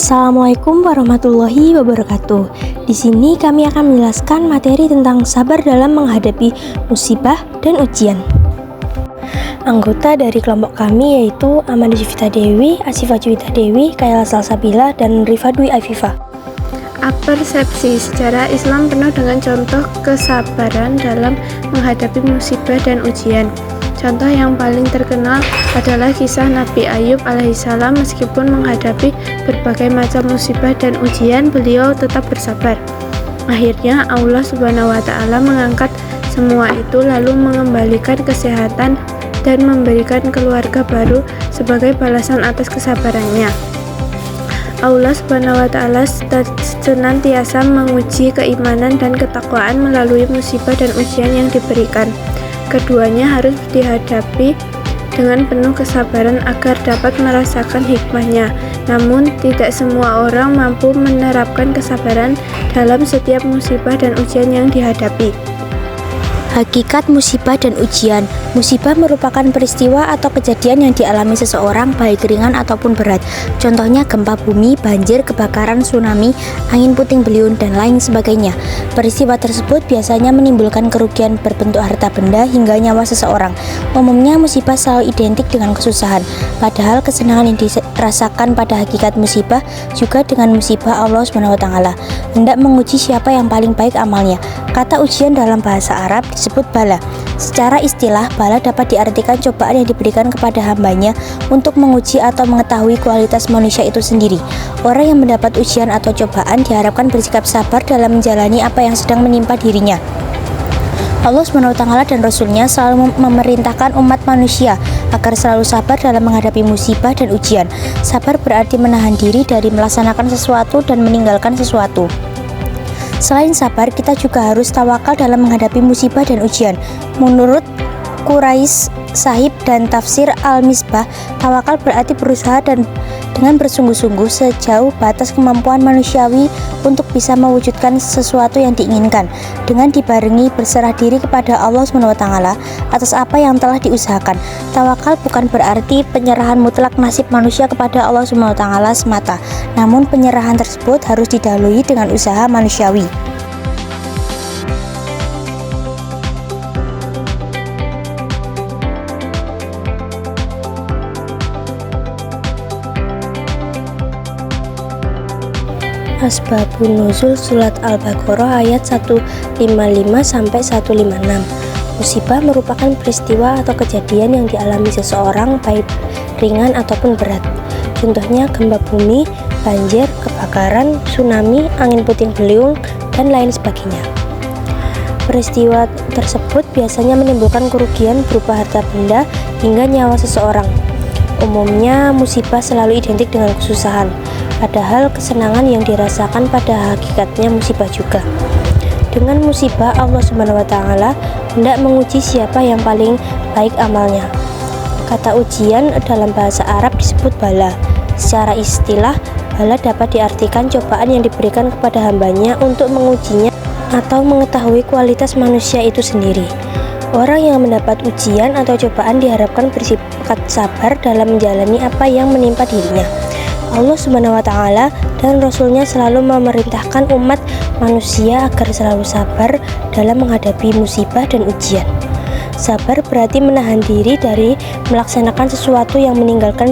Assalamualaikum warahmatullahi wabarakatuh. Di sini kami akan menjelaskan materi tentang sabar dalam menghadapi musibah dan ujian. Anggota dari kelompok kami yaitu Amanda Juvita Dewi, Asifa Juwita Dewi, Kaila Salsabila, dan Rifa Dwi Afifa. Persepsi sejarah Islam penuh dengan contoh kesabaran dalam menghadapi musibah dan ujian. Contoh yang paling terkenal adalah kisah Nabi Ayub alaihissalam. Meskipun menghadapi berbagai macam musibah dan ujian, beliau tetap bersabar. Akhirnya Allah Subhanahu wa Ta'ala mengangkat semua itu, lalu mengembalikan kesehatan dan memberikan keluarga baru sebagai balasan atas kesabarannya. Allah Subhanahu wa Ta'ala senantiasa menguji keimanan dan ketakwaan melalui musibah dan ujian yang diberikan. Keduanya harus dihadapi dengan penuh kesabaran agar dapat merasakan hikmahnya. Namun, tidak semua orang mampu menerapkan kesabaran dalam setiap musibah dan ujian yang dihadapi. Hakikat musibah dan ujian. Musibah merupakan peristiwa atau kejadian yang dialami seseorang baik ringan ataupun berat. Contohnya gempa bumi, banjir, kebakaran, tsunami, angin puting beliung, dan lain sebagainya. Peristiwa tersebut biasanya menimbulkan kerugian berbentuk harta benda hingga nyawa seseorang. Umumnya musibah selalu identik dengan kesusahan, padahal kesenangan yang dirasakan pada hakikat musibah juga dengan musibah Allah SWT hendak menguji siapa yang paling baik amalnya. Kata ujian dalam bahasa Arab disebut bala. Secara istilah, bala dapat diartikan cobaan yang diberikan kepada hambanya untuk menguji atau mengetahui kualitas manusia itu sendiri. Orang yang mendapat ujian atau cobaan diharapkan bersikap sabar dalam menjalani apa yang sedang menimpa dirinya. Allah SWT dan Rasul-Nya selalu memerintahkan umat manusia agar selalu sabar dalam menghadapi musibah dan ujian. Sabar berarti menahan diri dari melaksanakan sesuatu dan meninggalkan sesuatu. Selain sabar, kita juga harus tawakal dalam menghadapi musibah dan ujian. Menurut Quraish Sahib dan Tafsir Al-Misbah, tawakal berarti berusaha dan dengan bersungguh-sungguh sejauh batas kemampuan manusiawi untuk bisa mewujudkan sesuatu yang diinginkan, dengan dibarengi berserah diri kepada Allah SWT atas apa yang telah diusahakan. Tawakal bukan berarti penyerahan mutlak nasib manusia kepada Allah SWT semata, namun penyerahan tersebut harus didahului dengan usaha manusiawi. Asbabun Nuzul Surat Al-Baqarah ayat 155-156. Musibah merupakan peristiwa atau kejadian yang dialami seseorang baik ringan ataupun berat. Contohnya gempa bumi, banjir, kebakaran, tsunami, angin puting beliung, dan lain sebagainya. Peristiwa tersebut biasanya menimbulkan kerugian berupa harta benda hingga nyawa seseorang. Umumnya musibah selalu identik dengan kesusahan, padahal kesenangan yang dirasakan pada hakikatnya musibah juga. Dengan musibah, Allah SWT hendak menguji siapa yang paling baik amalnya. Kata ujian dalam bahasa Arab disebut bala. Secara istilah, bala dapat diartikan cobaan yang diberikan kepada hambanya untuk mengujinya atau mengetahui kualitas manusia itu sendiri. Orang yang mendapat ujian atau cobaan diharapkan bersikap sabar dalam menjalani apa yang menimpa dirinya. Allah Subhanahu wa Ta'ala dan Rasul-Nya selalu memerintahkan umat manusia agar selalu sabar dalam menghadapi musibah dan ujian. Sabar berarti menahan diri dari melaksanakan sesuatu yang meninggalkan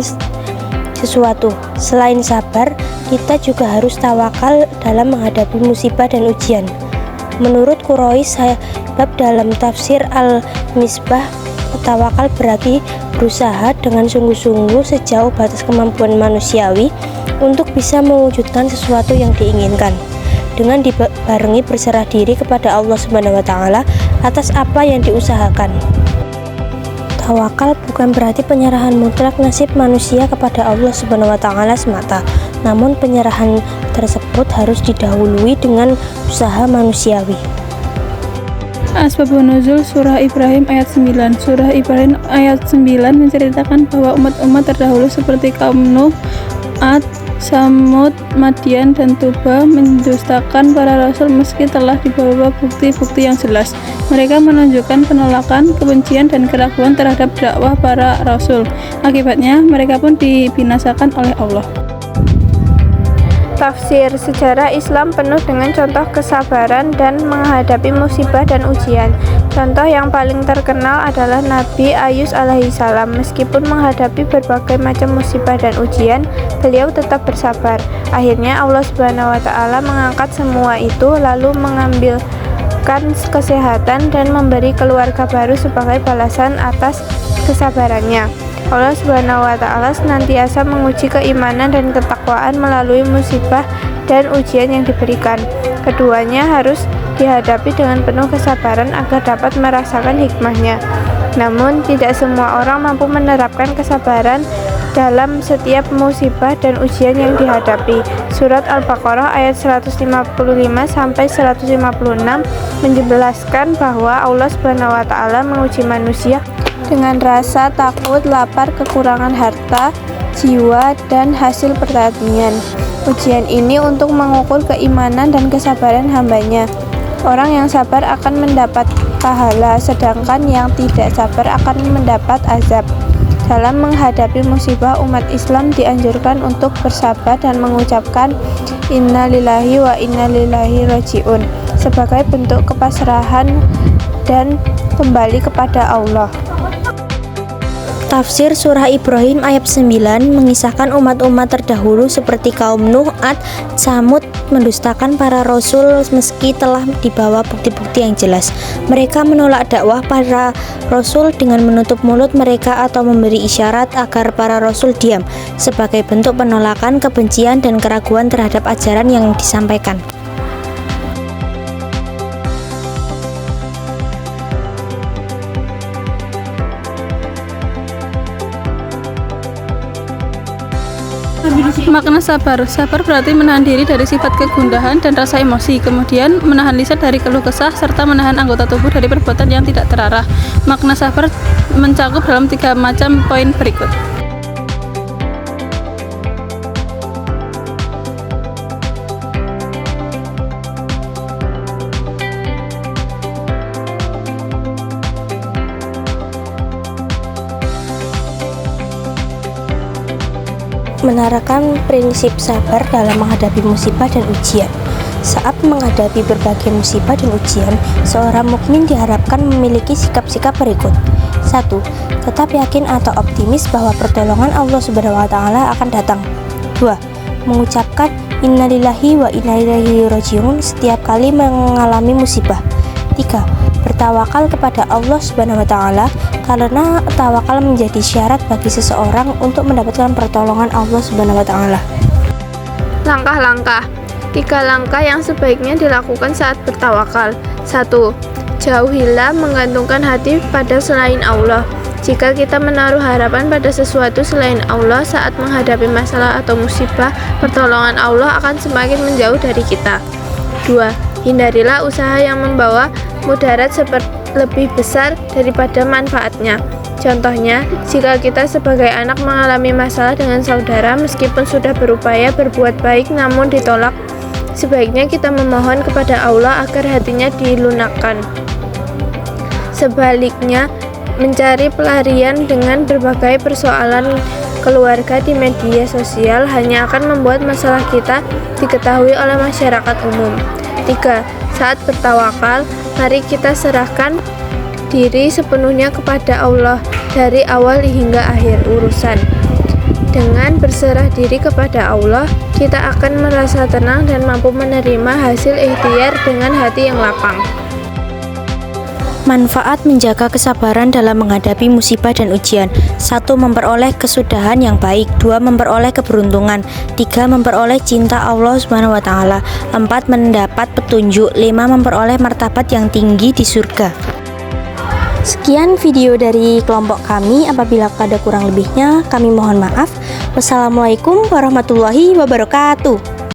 sesuatu. Selain sabar, kita juga harus tawakal dalam menghadapi musibah dan ujian. Menurut Quraish Sahib dalam Tafsir Al-Misbah, tawakal berarti berusaha dengan sungguh-sungguh sejauh batas kemampuan manusiawi untuk bisa mewujudkan sesuatu yang diinginkan, dengan dibarengi berserah diri kepada Allah Subhanahu wa Ta'ala atas apa yang diusahakan. Tawakal bukan berarti penyerahan mutlak nasib manusia kepada Allah Subhanahu wa Ta'ala semata, namun penyerahan tersebut harus didahului dengan usaha manusiawi. Asbabun Nuzul Surah Ibrahim ayat 9. Surah Ibrahim ayat 9 menceritakan bahwa umat-umat terdahulu seperti kaum Nuh, Ad, Samud, Madian, dan Tuba mendustakan para rasul meski telah dibawa bukti-bukti yang jelas. Mereka menunjukkan penolakan, kebencian, dan keraguan terhadap dakwah para rasul. Akibatnya, mereka pun dibinasakan oleh Allah. Tafsir. Sejarah Islam penuh dengan contoh kesabaran dan menghadapi musibah dan ujian. Contoh yang paling terkenal adalah Nabi Ayub alaihissalam. Meskipun menghadapi berbagai macam musibah dan ujian, beliau tetap bersabar. Akhirnya Allah Subhanahu wa Ta'ala mengangkat semua itu, lalu mengambilkan kesehatan dan memberi keluarga baru sebagai balasan atas kesabarannya. Allah Subhanahu wa Ta'ala senantiasa menguji keimanan dan ketakwaan melalui musibah dan ujian yang diberikan. Keduanya harus dihadapi dengan penuh kesabaran agar dapat merasakan hikmahnya. Namun, tidak semua orang mampu menerapkan kesabaran dalam setiap musibah dan ujian yang dihadapi. Surat Al-Baqarah ayat 155 sampai 156 menjelaskan bahwa Allah Subhanahu wa Ta'ala menguji manusia dengan rasa takut, lapar, kekurangan harta, jiwa, dan hasil pertanian. Ujian ini untuk mengukur keimanan dan kesabaran hambanya. Orang yang sabar akan mendapat pahala, sedangkan yang tidak sabar akan mendapat azab. Dalam menghadapi musibah, umat Islam dianjurkan untuk bersabar dan mengucapkan Inna lillahi wa inna ilaihi raji'un sebagai bentuk kepasrahan dan kembali kepada Allah. Tafsir Surah Ibrahim ayat 9 mengisahkan umat-umat terdahulu seperti kaum Nuh, Ad, Tsamud mendustakan para rasul meski telah dibawa bukti-bukti yang jelas. Mereka menolak dakwah para rasul dengan menutup mulut mereka atau memberi isyarat agar para rasul diam sebagai bentuk penolakan, kebencian, dan keraguan terhadap ajaran yang disampaikan. Makna sabar. Sabar berarti menahan diri dari sifat kegundahan dan rasa emosi, kemudian menahan lisan dari keluh kesah, serta menahan anggota tubuh dari perbuatan yang tidak terarah. Makna sabar mencakup dalam 3 macam poin berikut. Menerapkan prinsip sabar dalam menghadapi musibah dan ujian. Saat menghadapi berbagai musibah dan ujian, seorang mukmin diharapkan memiliki sikap-sikap berikut. 1. Tetap yakin atau optimis bahwa pertolongan Allah Subhanahu wa Ta'ala akan datang. 2. Mengucapkan Inna lillahi wa inna ilaihi raji'un setiap kali mengalami musibah. 3. Bertawakal kepada Allah Subhanahu wa Ta'ala karena tawakal menjadi syarat bagi seseorang untuk mendapatkan pertolongan Allah Subhanahu wa Ta'ala. Langkah-langkah. 3 langkah yang sebaiknya dilakukan saat bertawakal. 1. Jauhilah menggantungkan hati pada selain Allah. Jika kita menaruh harapan pada sesuatu selain Allah saat menghadapi masalah atau musibah, pertolongan Allah akan semakin menjauh dari kita. 2. Hindarilah usaha yang membawa mudarat lebih besar daripada manfaatnya. Contohnya, jika kita sebagai anak mengalami masalah dengan saudara, meskipun sudah berupaya berbuat baik namun ditolak, sebaiknya kita memohon kepada Allah agar hatinya dilunakkan. Sebaliknya, mencari pelarian dengan berbagai persoalan keluarga di media sosial hanya akan membuat masalah kita diketahui oleh masyarakat umum. 3. Saat bertawakal, mari kita serahkan diri sepenuhnya kepada Allah dari awal hingga akhir urusan. Dengan berserah diri kepada Allah, kita akan merasa tenang dan mampu menerima hasil ikhtiar dengan hati yang lapang. Manfaat menjaga kesabaran dalam menghadapi musibah dan ujian. 1. Memperoleh kesudahan yang baik. 2. Memperoleh keberuntungan. 3. Memperoleh cinta Allah Subhanahu wa Ta'ala. 4. Mendapat petunjuk. 5. Memperoleh martabat yang tinggi di surga. Sekian video dari kelompok kami. Apabila ada kurang lebihnya, kami mohon maaf. Wassalamualaikum warahmatullahi wabarakatuh.